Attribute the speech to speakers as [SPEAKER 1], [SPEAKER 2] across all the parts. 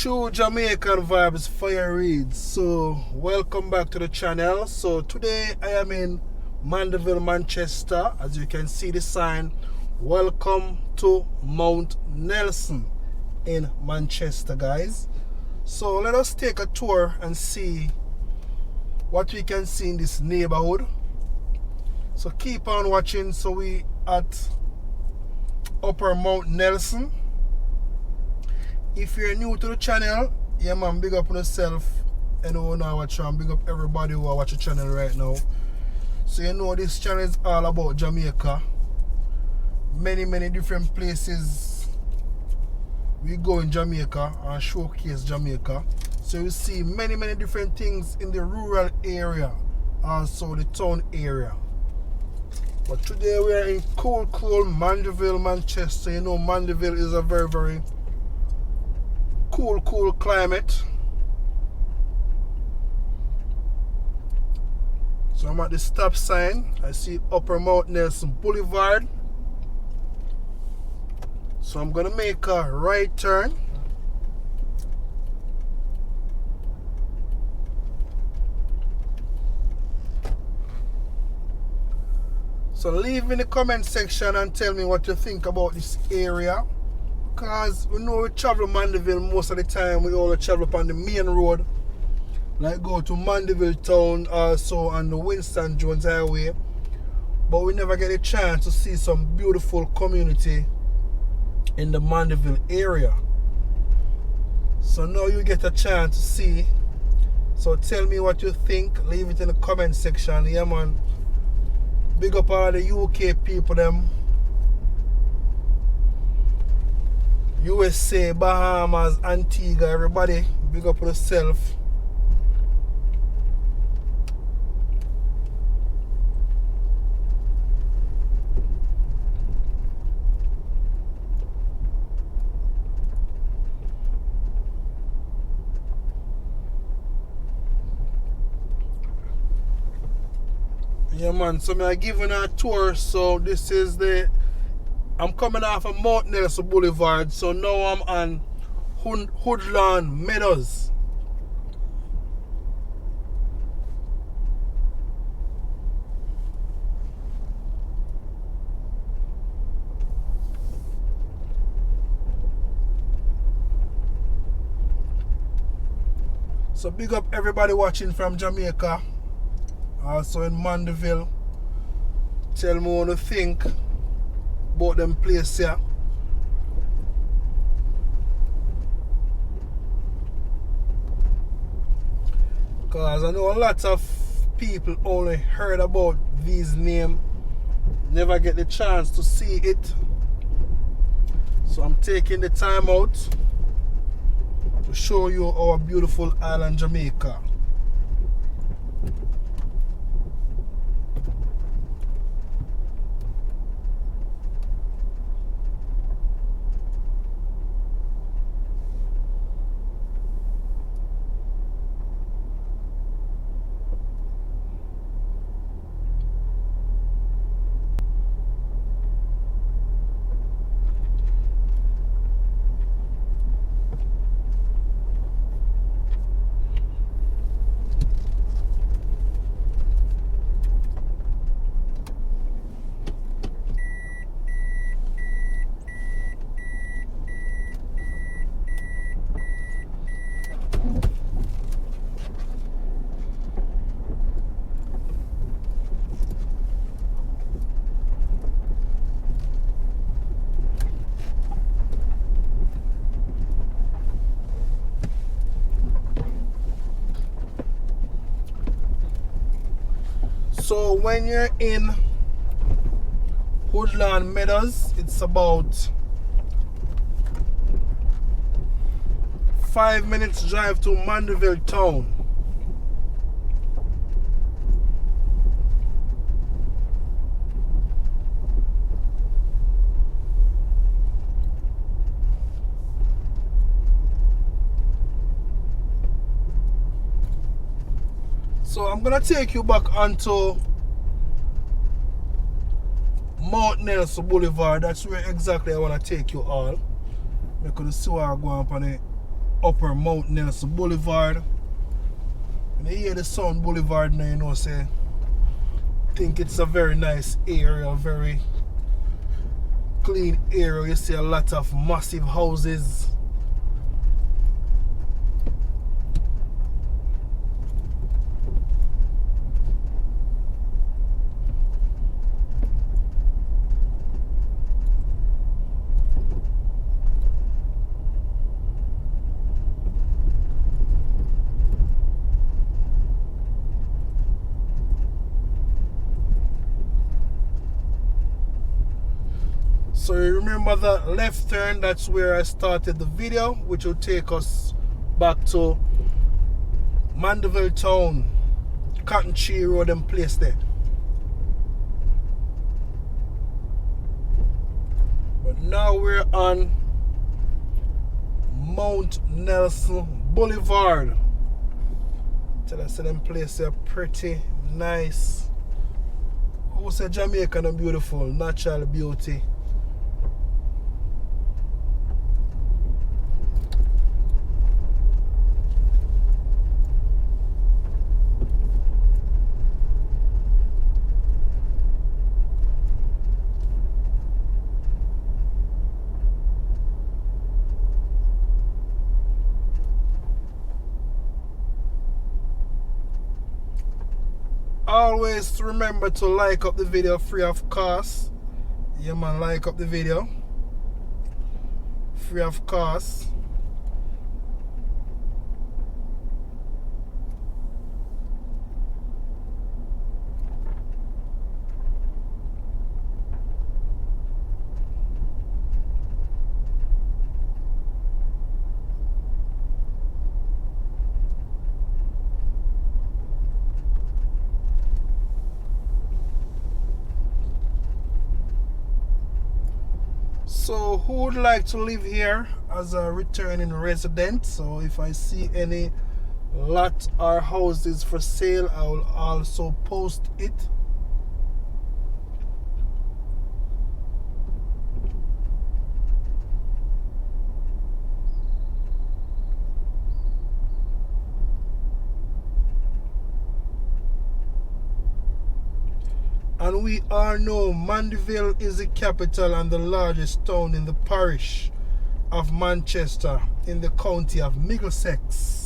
[SPEAKER 1] True Jamaican Vibes, Fire Reid. So, welcome back to the channel. So, today I am in Mandeville, Manchester. As you can see the sign, welcome to Mount Nelson in Manchester, guys. So, let us take a tour and see what we can see in this neighborhood. So, keep on watching. So, we at Upper Mount Nelson. If you're new to the channel, yeah man, big up on yourself. And who now watch and big up everybody who watch the channel right now. So you know this channel is all about Jamaica. Many different places we go in Jamaica and showcase Jamaica. So you see many different things in the rural area, also the town area. But today we are in cool Mandeville, Manchester. You know Mandeville is a very cool climate. So I'm at the stop sign. I see Upper Mount Nelson Boulevard. So I'm gonna make a right turn. So leave in the comment section and tell me what you think about this area. Because we know we travel Mandeville most of the time. We all travel upon the main road. Like go to Mandeville town also on the Winston Jones Highway. But we never get a chance to see some beautiful community in the Mandeville area. So now you get a chance to see. So tell me what you think. Leave it in the comment section. Yeah man. Big up all the UK people them. USA, Bahamas, Antigua, everybody, big up yourself. Yeah man, so I'm giving a tour. So this is I'm coming off of Mount Nelson Boulevard, so now I'm on Woodland Meadows. So big up everybody watching from Jamaica, also in Mandeville. Tell me what you think about them place here. Because I know a lot of people only heard about these names, never get the chance to see it. So I'm taking the time out to show you our beautiful island Jamaica. So when you're in Woodland Meadows, it's about 5 minutes drive to Mandeville town. So I'm gonna take you back onto Mount Nelson Boulevard. That's where exactly I wanna take you all. You could see where I go up on the Upper Mount Nelson Boulevard. When you hear the sound Boulevard now, you know, say, think it's a very nice area, very clean area. You see a lot of massive houses. So you remember that left turn, that's where I started the video, which will take us back to Mandeville town, Cotton Tree Road and place there. But now we're on Mount Nelson Boulevard. Tell us them place are pretty nice. I would say Jamaican and beautiful, natural beauty. Always remember to like up the video free of cost. Yeah man, like up the video free of cost. So who would like to live here as a returning resident? So if I see any lot or houses for sale, I will also post it. And we all know Mandeville is the capital and the largest town in the parish of Manchester in the county of Middlesex.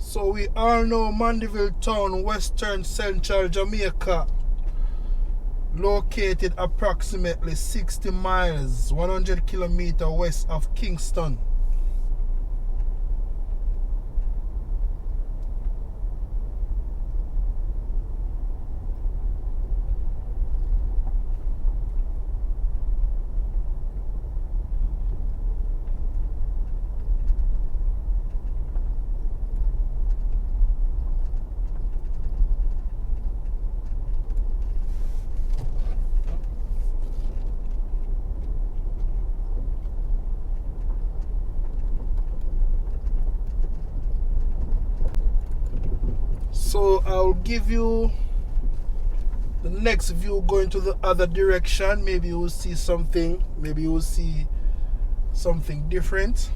[SPEAKER 1] So we all know Mandeville town, western central Jamaica, located approximately 60 miles, 100 kilometers west of Kingston. So I'll give you the next view going to the other direction. Maybe you will see something, maybe you will see something different.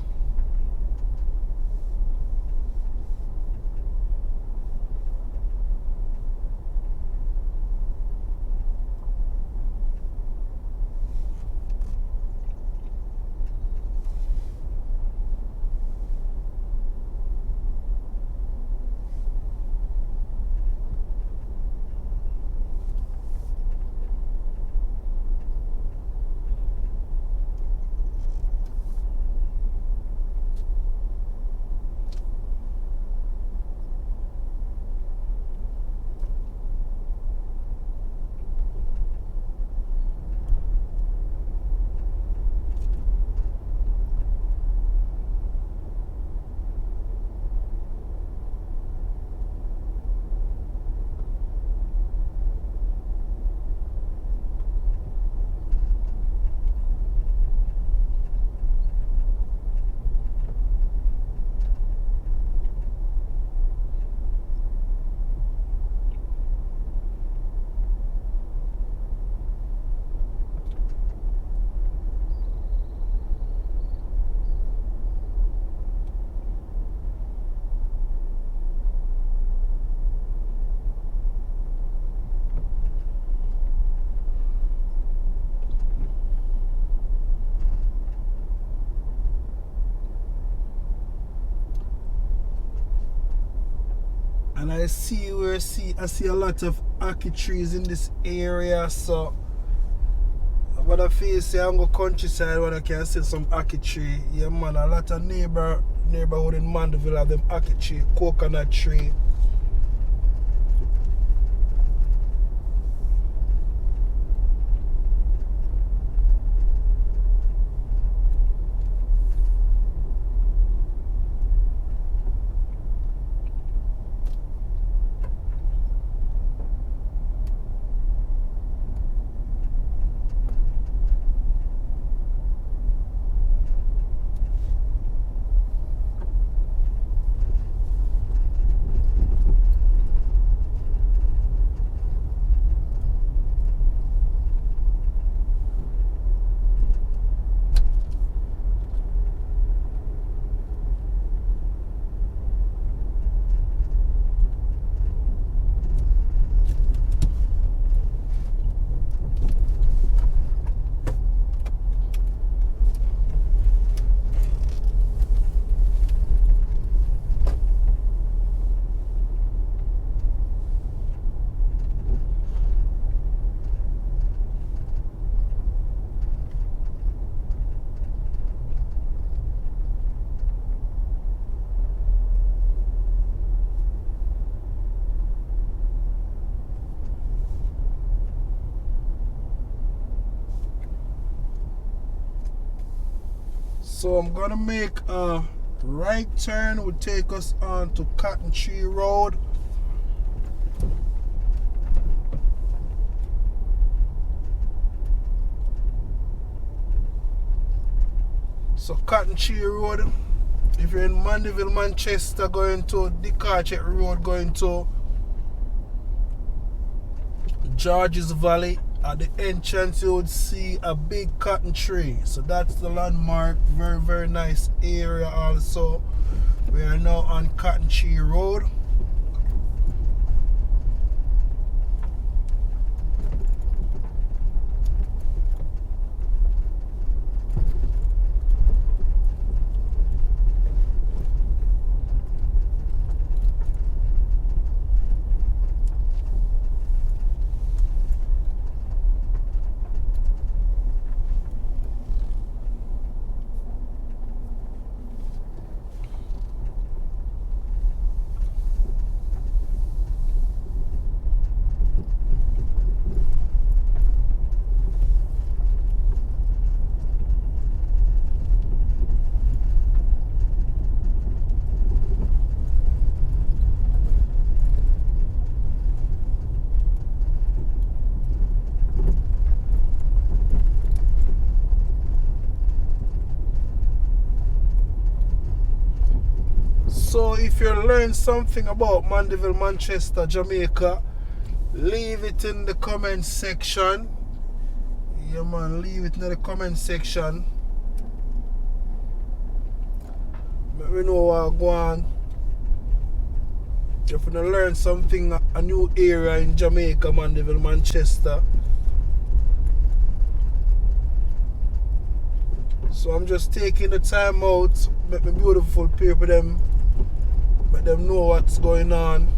[SPEAKER 1] I see a lot of ackee trees in this area, so but I feel say I'm go countryside when I can see some ackee tree. Yeah man, a lot of neighborhood in Mandeville have them ackee tree, coconut tree. So I'm gonna make a right turn, will take us on to Cotton Tree Road. So Cotton Tree Road, if you're in Mandeville, Manchester, going to Decarchet Road, going to Georges Valley, at the entrance you would see a big cotton tree. So that's the landmark. Very, very nice area also. We are now on Cotton Tree Road. So if you learn something about Mandeville, Manchester, Jamaica, leave it in the comment section. Yeah man, leave it in the comment section. Let me know what go on. If you learn something, a new area in Jamaica, Mandeville, Manchester. So I'm just taking the time out, make my beautiful people them, let them know what's going on.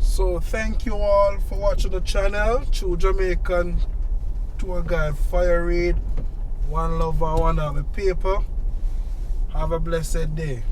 [SPEAKER 1] So thank you all for watching the channel. True Jamaican tour guide Fire Reid. One love and one have a paper. Have a blessed day.